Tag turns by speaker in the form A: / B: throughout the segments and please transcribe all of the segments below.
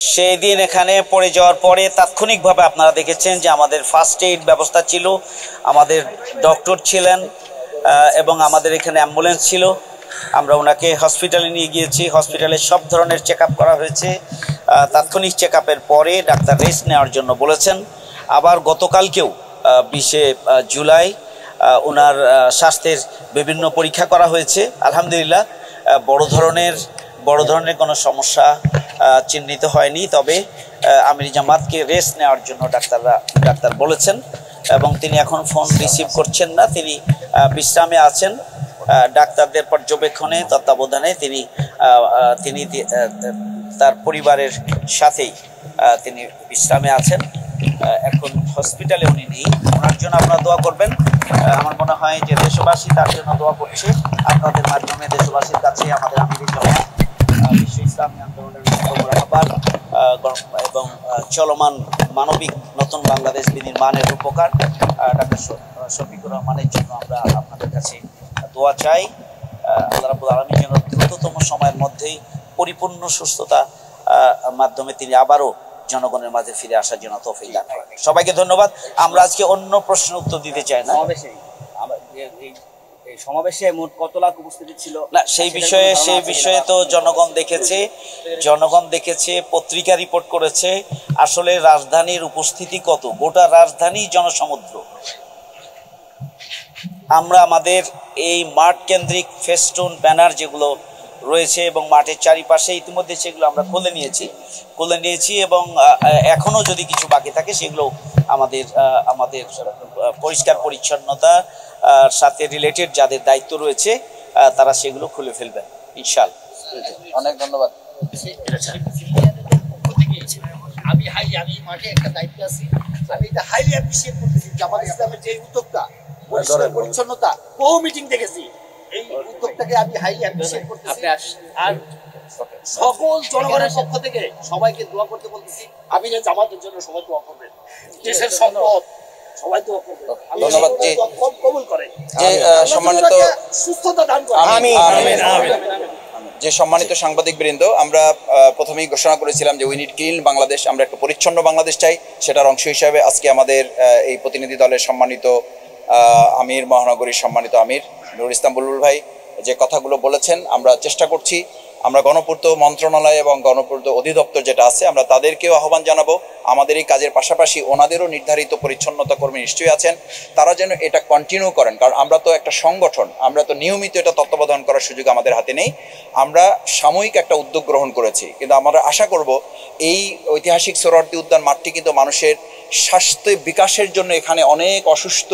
A: সেই দিন এখানে পড়ে যাওয়ার পরে তাৎক্ষণিকভাবে আপনারা দেখেছেন যে আমাদের ফার্স্ট এইড ব্যবস্থা ছিল, আমাদের ডক্টর ছিলেন এবং আমাদের এখানে অ্যাম্বুলেন্স ছিল। আমরা ওনাকে হসপিটালে নিয়ে গিয়েছি, হসপিটালে সব ধরনের চেক আপ করা হয়েছে। তাৎক্ষণিক চেক আপের পরে ডাক্তার রেস্ট নেওয়ার জন্য বলেছেন। আবার গতকালকেও 20 জুলাই ওনার স্বাস্থ্যের বিভিন্ন পরীক্ষা করা হয়েছে। আলহামদুলিল্লাহ বড় ধরনের কোনো সমস্যা চিহ্নিত হয়নি। তবে আমির জামাতকে রেস্ট নেওয়ার জন্য ডাক্তার বলেছেন এবং তিনি এখন ফোন রিসিভ করছেন না, তিনি বিশ্রামে আছেন। ডাক্তারদের পর্যবেক্ষণে তত্ত্বাবধানে তিনি তার পরিবারের সাথেই তিনি বিশ্রামে আছেন। এখন হসপিটালে উনি নেই। ওনার জন্য আপনারা দোয়া করবেন। আমার মনে হয় যে দেশবাসী তার জন্য দোয়া করছে। আপনাদের মাধ্যমে দেশবাসীর কাছে আমাদের আমির জামাত, বিশ্ব ইসলামী আন্দোলনের আহ্বান এবং চলমান মানবিক নতুন বাংলাদেশ বিনির্মাণের উপকার ডাক্তার শফিকুর রহমানের জন্য আমরা আপনাদের কাছে দোয়া চাই। আল্লাহ রাব্বুল আলামিন যেন দ্রুততম সময়ের মধ্যেই পরিপূর্ণ সুস্থতা মাধ্যমে তিনি আবারও জনগণের মাঝে ফিরে আসার জন্য তৌফিক দান করেন। সবাইকে ধন্যবাদ। আমরা আজকে অন্য প্রশ্নের উত্তর দিতে চাই না।
B: সমাবেশে মোট কত লাখ উপস্থিতি ছিল
A: না, সেই বিষয়ে তো জনগণ দেখেছে, পত্রিকা রিপোর্ট করেছে। আসলে রাজধানীর উপস্থিতি কত, গোটা রাজধানী জনসমুদ্র। আমরা আমাদের এই মাঠ কেন্দ্রিক ফেস্টুন ব্যানার যেগুলো রয়েছে এবং মাঠের চারিপাশে ইতিমধ্যে সেগুলো আমরা খুলে নিয়েছি এবং এখনো যদি কিছু বাকি থাকে সেগুলো আমাদের পরিষ্কার পরিচ্ছন্নতা সাথে রিলেটেড যাদের দায়িত্ব রয়েছে তারা সেগুলো খুলে ফেলবেন ইনশাআল্লাহ।
C: অনেক ধন্যবাদ।
D: আমি মাঠে একটা দায়িত্ব আছি, আমি এটা হাইলি অ্যাপ্রিশিয়েট করতেছি। জামাত ইসলামের যে উদ্যোগটা, পরিচ্ছন্নতা, বহু মিটিং দেখেছি, এই উদ্যোগটাকে আমি হাইলি অ্যাপ্রিশিয়েট করতেছি। আর সকল জনগণের পক্ষ থেকে সবাইকে দোয়া করতে বলতেছি। আমি যে জামাতের জন্য সবাই দোয়া করবেন, দেশের সম্পদ সবাই দোয়া করবেন।
C: ধন্যবাদ।
D: কবুল করেন,
C: যে সম্মানিত
D: সুস্থতা দান করেন।
C: আমিন। যে সম্মানিত সাংবাদিক বৃন্দ, আমরা প্রথমেই ঘোষণা করেছিলাম যে উই নিড ক্লিন বাংলাদেশ, আমরা একটা পরিচ্ছন্ন বাংলাদেশ চাই। সেটার অংশ হিসাবে আজকে আমাদের এই প্রতিনিধি দলের সম্মানিত আমির, মহানগরীর সম্মানিত আমির নুরুল ইসলাম বুলবুল ভাই যে কথাগুলো বলেছেন, আমরা চেষ্টা করছি আমরা গণপূর্ত মন্ত্রণালয় এবং গণপূর্ত অধিদপ্তর যেটা আছে আমরা তাদেরকেও আহ্বান জানাবো। আমাদের এই কাজের পাশাপাশি ওনাদেরও নির্ধারিত পরিচ্ছন্নতা কর্মী নিশ্চয়ই আছেন, তারা যেন এটা কন্টিনিউ করেন। কারণ আমরা তো একটা সংগঠন, আমরা তো নিয়মিত এটা তত্ত্বাবধান করার সুযোগ আমাদের হাতে নেই। আমরা সাময়িক একটা উদ্যোগ গ্রহণ করেছি, কিন্তু আমরা আশা করব এই ঐতিহাসিক সোহরাওয়ার্দী উদ্যান মাঠটি কিন্তু মানুষের স্বাস্থ্য বিকাশের জন্য, এখানে অনেক অসুস্থ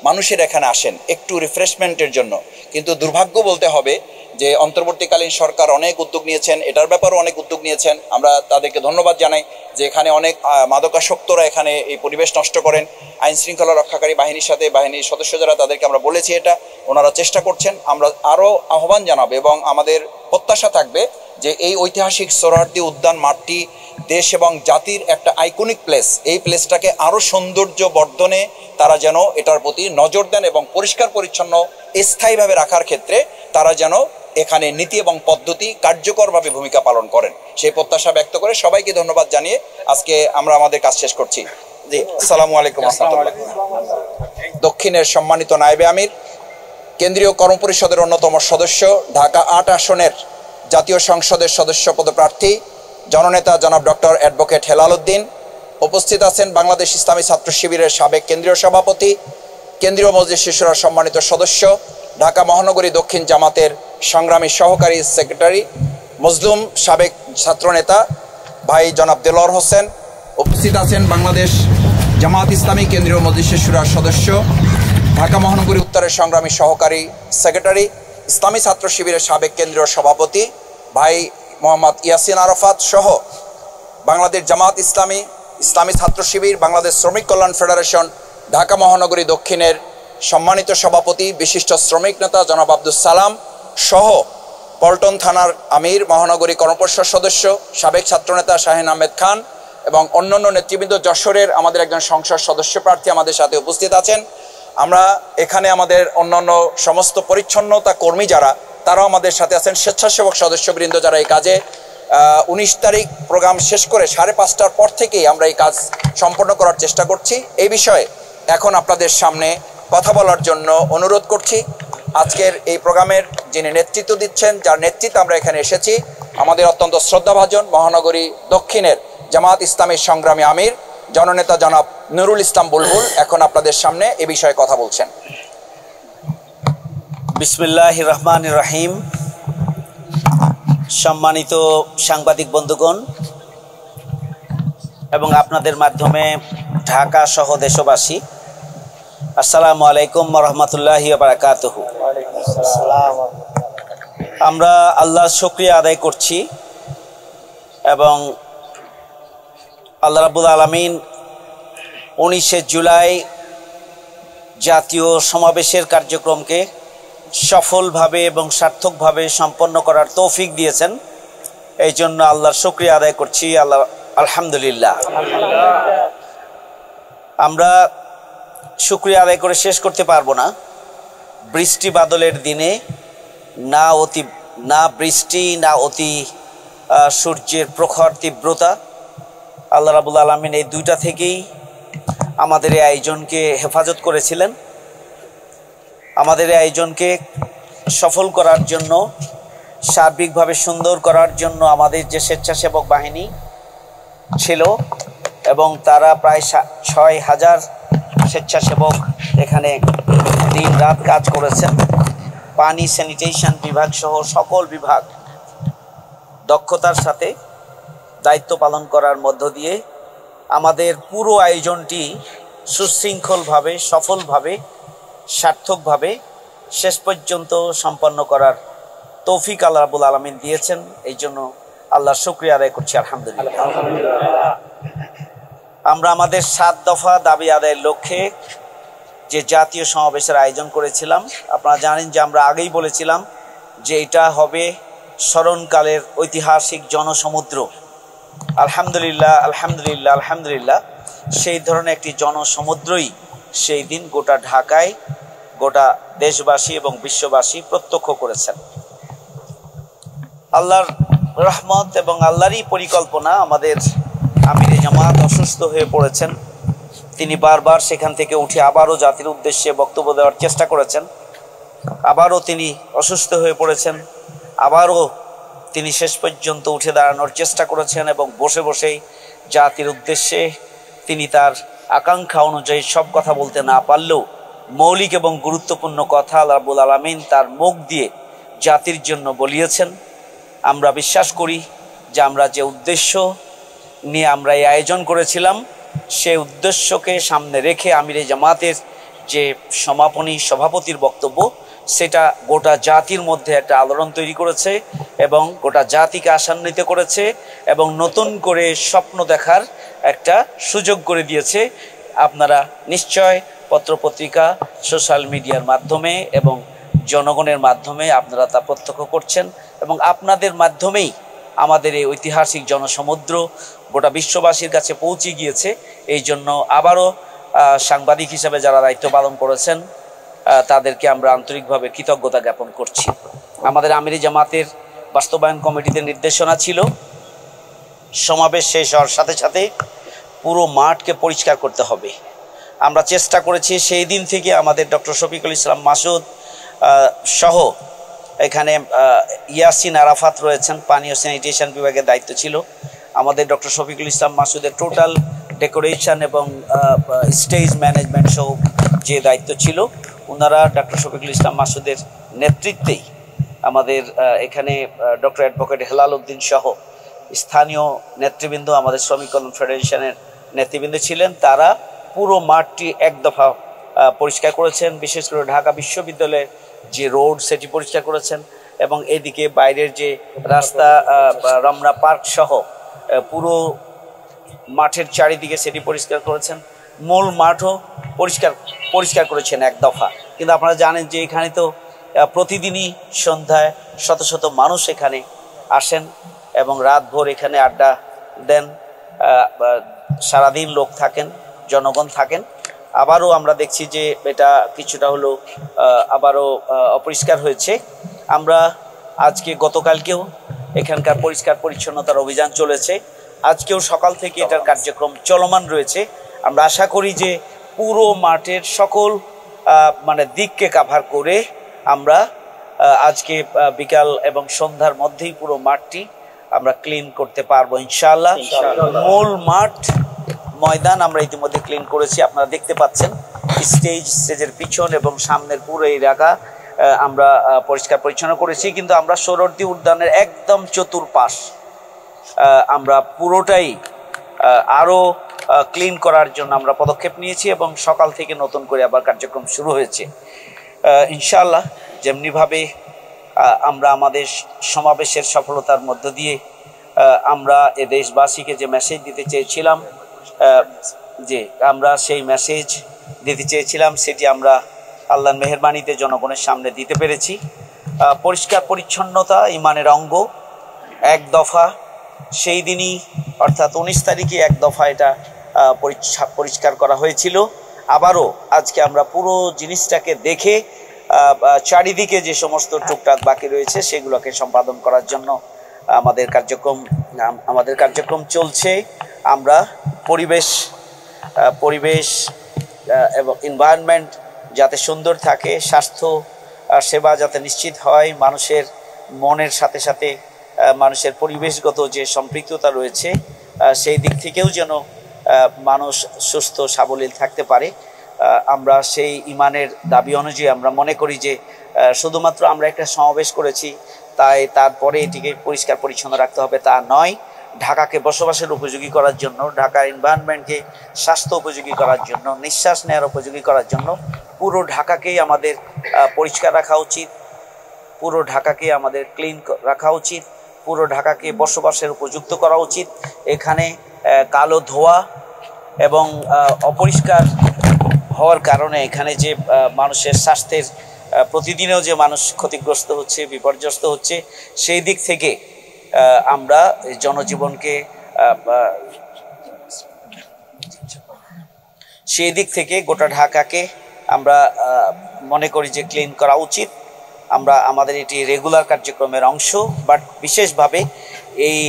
C: মানুষের এখানে আসেন একটু রিফ্রেশমেন্টের জন্য। কিন্তু দুর্ভাগ্য বলতে হবে যে অন্তর্বর্তীকালীন সরকার অনেক উদ্যোগ নিয়েছেন, এটার ব্যাপারেও অনেক উদ্যোগ নিয়েছেন। আমরা তাদেরকে ধন্যবাদ জানাই যে এখানে অনেক মাদকাসক্তরা এখানে এই পরিবেশ নষ্ট করেন। আইন শৃঙ্খলা রক্ষাকারী বাহিনীর সাথে বাহিনীর সদস্য যারা, তাদেরকে আমরা বলেছি এটা, ওনারা চেষ্টা করছেন। আমরা আরও আহ্বান জানাবো এবং আমাদের প্রত্যাশা থাকবে যে এই ঐতিহাসিক সোহরাওয়ার্দী উদ্যান মাঠটি দেশ এবং জাতির একটা আইকনিক প্লেস, এই প্লেসটাকে আরও সৌন্দর্য বর্ধনে তারা যেন এটার প্রতি নজর দেন এবং পরিষ্কার পরিচ্ছন্ন স্থায়ীভাবে রাখার ক্ষেত্রে তারা যেন এখানে নীতি এবং পদ্ধতি কার্যকরভাবে ভূমিকা পালন করেন, সেই প্রত্যাশা ব্যক্ত করে সবাইকে ধন্যবাদ জানিয়ে আজকে আমরা আমাদের কাজ শেষ করছি। জি, আসসালামু আলাইকুম। দক্ষিণের সম্মানিত নায়েবে আমির, কেন্দ্রীয় কর্মপরিষদের অন্যতম সদস্য, ঢাকা ৮ আসনের জাতীয় সংসদের সদস্য পদপ্রার্থী জননেতা জনাব ডক্টর অ্যাডভোকেট হেলাল উদ্দিন, উপস্থিত আছেন বাংলাদেশ ইসলামী ছাত্র শিবিরের সাবেক কেন্দ্রীয় সভাপতি, কেন্দ্রীয় মজলিস শিশুরার সম্মানিত সদস্য, ঢাকা মহানগরী দক্ষিণ জামাতের সংগ্রামী সহকারী সেক্রেটারি, মজলুম সাবেক ছাত্রনেতা ভাই জনাব দেলোয়ার হোসেন, উপস্থিত আছেন বাংলাদেশ জামাত ইসলামী কেন্দ্রীয় মজলিস শিশুরার সদস্য, ঢাকা মহানগরী উত্তরের সংগ্রামী সহকারী সেক্রেটারি, ইসলামী ছাত্র শিবিরের সাবেক কেন্দ্রীয় সভাপতি ভাই মোহাম্মদ ইয়াসিন আরাফাত সহ বাংলাদেশ জামাত ইসলামী, ইসলামী ছাত্র শিবির, বাংলাদেশ শ্রমিক কল্যাণ ফেডারেশন, ঢাকা মহানগরী দক্ষিণের সম্মানিত সভাপতি বিশিষ্ট শ্রমিক নেতা জনাব আব্দুল সালাম সহ পল্টন থানার আমির, মহানগরী কর্মপরিষদ সদস্য, সাবেক ছাত্রনেতা শাহিন আহমেদ খান এবং অন্যান্য নেতৃবৃন্দ, যশোরের আমাদের একজন সংসদ সদস্য প্রার্থী আমাদের সাথে উপস্থিত আছেন। আমরা এখানে আমাদের অন্যান্য সমস্ত পরিচ্ছন্নতা কর্মী যারা, তারাও আমাদের সাথে আছেন, স্বেচ্ছাসেবক সদস্যবৃন্দ যারা এই কাজে 19 তারিখ প্রোগ্রাম শেষ করে 5:30টার পর থেকেই আমরা এই কাজ সম্পন্ন করার চেষ্টা করছি। এই বিষয়ে এখন আপনাদের সামনে কথা বলার জন্য অনুরোধ করছি আজকের এই প্রোগ্রামের যিনি নেতৃত্ব দিচ্ছেন, যার নেতৃত্বে আমরা এখানে এসেছি, আমাদের অত্যন্ত শ্রদ্ধাভাজন মহানগরী দক্ষিণের জামাত ইসলামের সংগ্রামী আমির জননেতা জনাব নুরুল ইসলাম বুলবুল এখন আপনাদের সামনে এ বিষয়ে কথা বলছেন।
A: বিসমিল্লাহির রহমানির রহিম। সম্মানিত সাংবাদিক বন্ধুগণ এবং আপনাদের মাধ্যমে ঢাকা সহ দেশবাসী, আসসালামু আলাইকুম ওয়া রাহমাতুল্লাহি ওয়া বারাকাতুহু। আমরা আল্লাহর শুকরিয়া আদায় করছি এবং আল্লাহ রাব্বুল আলামিন 19শে জুলাই জাতীয় সমাবেশের কার্যক্রমকে সফলভাবে এবং সার্থকভাবে সম্পন্ন করার তৌফিক দিয়েছেন। এই জন্য আল্লাহর শুকরিয়া আদায় করছি। আলহামদুলিল্লাহ। আমরা শুকরিয়া আদায় করে শেষ করতে পারবো না। বৃষ্টি বাদলের দিনে না বৃষ্টি না অতি সূর্যের প্রখর তীব্রতা, আল্লাহ রাব্বুল আলামিন এই দুইটা থেকেই আমাদের এই আয়োজনকে হেফাজত করেছিলেন। আমাদের এই আয়োজনকে সফল করার জন্য, সার্বিকভাবে সুন্দর করার জন্য আমাদের যে স্বেচ্ছাসেবক বাহিনী ছিল এবং তারা প্রায় 6,000 স্বেচ্ছাসেবক এখানে দিন রাত কাজ করেছেন। পানি স্যানিটেশন বিভাগ সহ সকল বিভাগ দক্ষতার সাথে দায়িত্ব পালন করার মধ্য দিয়ে আমাদের পুরো আয়োজনটি সুশৃঙ্খলভাবে, সফলভাবে, সার্থকভাবে শেষ পর্যন্ত সম্পন্ন করার তৌফিক আল্লাহ রাব্বুল আলামিন দিয়েছেন। এই জন্য আল্লাহর শুকরিয়া আদায় করছি। আলহামদুলিল্লাহ। আমরা আমাদের 7 দফা দাবি আদায়ের লক্ষ্যে যে জাতীয় সমাবেশের আয়োজন করেছিলাম, আপনারা জানেন যে আমরা আগেই বলেছিলাম যে এটা হবে স্মরণকালের ঐতিহাসিক জনসমুদ্র। আলহামদুলিল্লাহ, আলহামদুলিল্লাহ, আলহামদুলিল্লাহ। সেই ধরনের একটি জনসমুদ্রই সেই দিন গোটা ঢাকায়, গোটা দেশবাসী এবং বিশ্ববাসী প্রত্যক্ষ করেছেন। আল্লাহর রহমত এবং আল্লাহরই পরিকল্পনা, আমাদের আমিরে জামাত অসুস্থ হয়ে পড়েছেন। তিনি বারবার সেখান থেকে উঠে আবারও জাতির উদ্দেশ্যে বক্তব্য দেওয়ার চেষ্টা করেছেন। আবারও তিনি অসুস্থ হয়ে পড়েছেন। আবারও তিনি শেষ পর্যন্ত উঠে দাঁড়ানোর চেষ্টা করেছেন এবং বসে বসেই জাতির উদ্দেশ্যে তিনি তার আকাঙ্ক্ষা অনুযায়ী সব কথা বলতে না পারলেও মৌলিক এবং গুরুত্বপূর্ণ কথা আল্লাহ রাব্বুল আলামিন তার মুখ দিয়ে জাতির জন্য বলিয়েছেন। আমরা বিশ্বাস করি যে আমরা যে উদ্দেশ্য নিয়ে আমরা এই আয়োজন করেছিলাম, সেই উদ্দেশ্যকে সামনে রেখে আমিরে জামাতের যে সমাপনী সভাপতির বক্তব্য, সেটা গোটা জাতির মধ্যে একটা আলোড়ন তৈরি করেছে এবং গোটা জাতিকে আশান্বিত করেছে এবং নতুন করে স্বপ্ন দেখার একটা সুযোগ করে দিয়েছে। আপনারা নিশ্চয় পত্রপত্রিকা, সোশ্যাল মিডিয়ার মাধ্যমে এবং জনগণের মাধ্যমে আপনারা তা প্রত্যক্ষ করছেন এবং আপনাদের মাধ্যমেই আমাদের এই ঐতিহাসিক জনসমুদ্র গোটা বিশ্ববাসীর কাছে পৌঁছে গিয়েছে। এই জন্য আবারও সাংবাদিক হিসেবে যারা দায়িত্ব পালন করেছেন তাদেরকে আমরা আন্তরিকভাবে কৃতজ্ঞতা জ্ঞাপন করছি। আমাদের আমিরি জামাতের বাস্তবায়ন কমিটিতে নির্দেশনা ছিল সমাবেশ শেষ হওয়ার সাথে সাথে পুরো মাঠকে পরিষ্কার করতে হবে। আমরা চেষ্টা করেছি সেই দিন থেকে আমাদের ডক্টর শফিকুল ইসলাম মাসুদ সহ এখানে ইয়াসিন আরাফাত রয়েছেন, পানি ও স্যানিটেশন বিভাগের দায়িত্ব ছিল। আমাদের ডক্টর শফিকুল ইসলাম মাসুদের টোটাল ডেকোরেশন এবং স্টেজ ম্যানেজমেন্ট সহ যে দায়িত্ব ছিল, ওনারা ডক্টর শফিকুল ইসলাম মাসুদের নেতৃত্বেই আমাদের এখানে ডক্টর অ্যাডভোকেট হেলাল উদ্দিন সহ স্থানীয় নেতৃবৃন্দ, আমাদের শ্রমিক কল্যাণ ফেডারেশনের নেতৃবৃন্দ ছিলেন। তারা পুরো মাঠটি এক দফা পরিষ্কার করেছেন। বিশেষ করে ঢাকা বিশ্ববিদ্যালয়ের যে রোড সেটি পরিষ্কার করেছেন এবং এদিকে বাইরের যে রাস্তা রমনা পার্ক সহ পুরো মাঠের চারিদিকে সেটি পরিষ্কার করেছেন। মূল মাঠও পরিষ্কার করেছেন এক দফা। কিন্তু আপনারা জানেন যে এখানে তো প্রতিদিনই সন্ধ্যায় শত শত মানুষ এখানে আসেন এবং রাতভর এখানে আড্ডা দেন, সারাদিন লোক থাকেন, জনগণ থাকেন। আবারও আমরা দেখছি যে এটা কিছুটা হলো আবারও অপরিষ্কার হয়েছে। আমরা আজকে গতকালকেও এখানকার পরিষ্কার পরিচ্ছন্নতার অভিযান চলেছে। আজকেও সকাল থেকে এটার কার্যক্রম চলমান রয়েছে। আমরা আশা করি যে পুরো মাঠের সকল দিককে কাভার করে আমরা আজকে বিকাল এবং সন্ধ্যার মধ্যেই পুরো মাঠটি আমরা ক্লিন করতে পারবো ইনশাআল্লাহ। মূল মাঠ ময়দান আমরা ইতিমধ্যে ক্লিন করেছি, আপনারা দেখতে পাচ্ছেন। স্টেজের পিছন এবং সামনের পুরো এলাকা আমরা পরিষ্কার পরিচ্ছন্ন করেছি, কিন্তু আমরা সোহরাওয়ার্দী উদ্যানের একদম চতুর্পাশ আমরা পুরোটাই আরো ক্লিন করার জন্য আমরা পদক্ষেপ নিয়েছি এবং সকাল থেকে নতুন করে আবার কার্যক্রম শুরু হয়েছে ইনশাআল্লাহ। যেমনিভাবে আমরা আমাদের সমাবেশের সফলতার মধ্য দিয়ে আমরা এ দেশবাসীকে যে মেসেজ দিতে চেয়েছিলাম, যে আমরা সেই মেসেজ দিতে চেয়েছিলাম সেটি আমরা আল্লাহর মেহেরবানিতে জনগণের সামনে দিতে পেরেছি। পরিষ্কার পরিচ্ছন্নতা ইমানের অঙ্গ, এক দফা সেই দিনই অর্থাৎ 19 তারিখে এক দফা এটা পরিষ্কার করা হয়েছিল। আবারও আজকে আমরা পুরো জিনিসটাকে দেখে চারিদিকে যে সমস্ত টুকটাক বাকি রয়েছে সেগুলোকে সম্পাদন করার জন্য আমাদের কার্যক্রম চলছে। আমরা পরিবেশ এবং এনভায়রনমেন্ট যাতে সুন্দর থাকে, স্বাস্থ্য সেবা যাতে নিশ্চিত হয়, মানুষের মনের সাথে সাথে মানুষের পরিবেশগত যে সম্পৃক্ততা রয়েছে সেই দিক থেকেও যেন মানুষ সুস্থ সাবলীল থাকতে পারে। আমরা সেই ইমানের দাবি অনুযায়ী আমরা মনে করি যে শুধুমাত্র আমরা একটা সমাবেশ করেছি তাই তারপরে এটিকে পরিষ্কার পরিচ্ছন্ন রাখতে হবে তা নয়। ঢাকাকে বসবাসের উপযোগী করার জন্য, ঢাকার এনভায়রনমেন্টকে স্বাস্থ্য উপযোগী করার জন্য, নিঃশ্বাস নেওয়ার উপযোগী করার জন্য পুরো ঢাকাকেই আমাদের পরিষ্কার রাখা উচিত, পুরো ঢাকাকে আমাদের ক্লিন রাখা উচিত, পুরো ঢাকাকে বসবাসের উপযুক্ত করা উচিত। এখানে কালো ধোঁয়া এবং অপরিষ্কার হওয়ার কারণে এখানে যে মানুষের স্বাস্থ্যের প্রতিদিনেও যে মানুষ ক্ষতিগ্রস্ত হচ্ছে, বিপর্যস্ত হচ্ছে, সেই দিক থেকে আমরা জনজীবনকে সেই দিক থেকে গোটা ঢাকাকে আমরা মনে করি যে ক্লিন করা উচিত। আমরা আমাদের এটি রেগুলার কার্যক্রমের অংশ, বাট বিশেষভাবে এই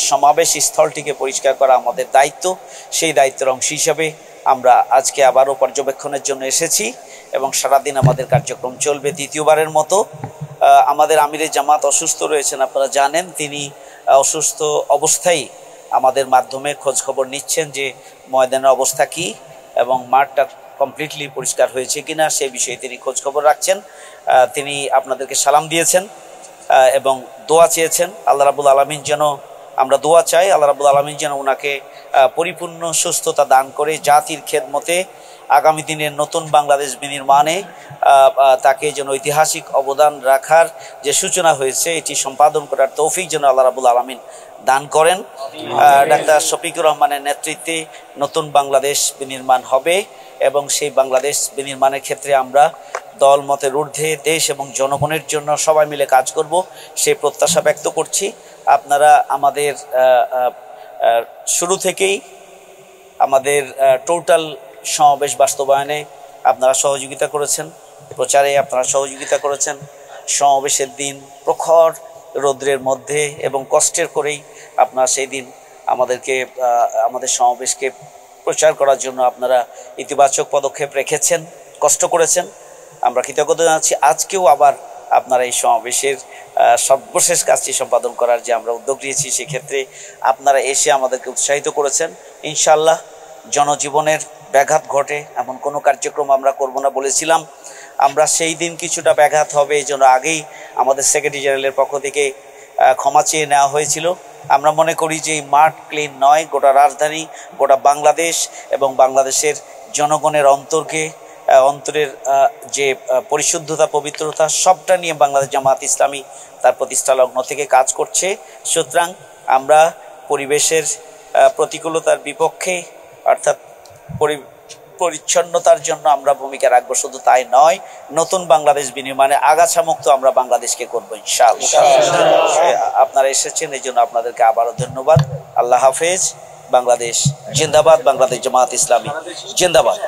A: সমাবেশ স্থলটিকে পরিষ্কার করা আমাদের দায়িত্ব। সেই দায়িত্বের অংশ হিসাবে আমরা আজকে আবারও পর্যবেক্ষণের জন্য এসেছি এবং সারাদিন আমাদের কার্যক্রম চলবে। দ্বিতীয়বারের মতো আমাদের আমিরে জামাত অসুস্থ রয়েছেন, আপনারা জানেন। তিনি অসুস্থ অবস্থায় আমাদের মাধ্যমে খোঁজ খবর নিচ্ছেন যে ময়দানের অবস্থা কি এবং মাঠটা কমপ্লিটলি পরিষ্কার হয়েছে কিনা সেই বিষয়ে তিনি খোঁজ খবর রাখছেন। তিনি আপনাদেরকে সালাম দিয়েছেন এবং দোয়া চেয়েছেন। আল্লাহ রাব্বুল আলামিন যেন, আমরা দোয়া চাই আল্লাহ রাব্বুল আলামিন যেন ওনাকে পরিপূর্ণ সুস্থতা দান করে জাতির খেদমতে আগামী দিনের নতুন বাংলাদেশ বিনির্মাণে তাকে যেন ঐতিহাসিক অবদান রাখার যে সূচনা হয়েছে এটি সম্পাদন করার তৌফিক যেন আল্লাহ রাব্বুল আলামিন দান করেন। ডাক্তার শফিকুর রহমানের নেতৃত্বে নতুন বাংলাদেশ বিনির্মাণ হবে এবং সেই বাংলাদেশ বিনির্মাণের ক্ষেত্রে আমরা দল মতের ঊর্ধ্বে দেশ এবং জনগণের জন্য সবাই মিলে কাজ করব সেই প্রত্যাশা ব্যক্ত করছি। আপনারা আমাদের শুরু থেকেই আমাদের টোটাল সমাবেশ বাস্তবায়নে আপনারা সহযোগিতা করেছেন, প্রচারে আপনারা সহযোগিতা করেছেন। সমাবেশের দিন প্রখর রৌদ্রের মধ্যে এবং কষ্টের করেই আপনারা সেই দিন আমাদের সমাবেশকে প্রচার করার জন্য আপনারা ইতিবাচক পদক্ষেপ রেখেছেন, কষ্ট করেছেন। আমরা কৃতজ্ঞতা জানাচ্ছি। আজকেও আবার আপনারা এই সমাবেশের সর্বশেষ কাজটি সম্পাদন করার যে আমরা উদ্যোগ নিয়েছি সেক্ষেত্রে আপনারা এসে আমাদেরকে উৎসাহিত করেছেন। ইনশাআল্লাহ জনজীবনের ব্যাঘাত ঘটে এমন কোনো কার্যক্রম আমরা করব না বলেছিলাম। আমরা সেই দিন কিছুটা ব্যাঘাত হবে এই জন্য আগেই আমাদের সেক্রেটারি জেনারেলের পক্ষ থেকে ক্ষমা চেয়ে নেওয়া হয়েছিল। আমরা মনে করি যে এই মাঠ ক্লিন নয়, গোটা রাজধানী, গোটা বাংলাদেশ এবং বাংলাদেশের জনগণের অন্তরের যে পরিশুদ্ধতা, পবিত্রতা সবটা নিয়ে বাংলাদেশ জামাত ইসলামী তার প্রতিষ্ঠা লগ্ন থেকে কাজ করছে। সুতরাং আমরা পরিবেশের প্রতিকূলতার বিপক্ষে অর্থাৎ পরিচ্ছন্নতার জন্য আমরা ভূমিকা রাখবো, শুধু তাই নয় নতুন বাংলাদেশ বিনির্মাণে আগাছামুক্ত আমরা বাংলাদেশকে করবো ইনশাআল্লাহ। আপনারা এসেছেন এই জন্য আপনাদেরকে আবারও ধন্যবাদ। আল্লাহ হাফেজ। বাংলাদেশ জিন্দাবাদ, বাংলাদেশ জামাত ইসলামী জিন্দাবাদ।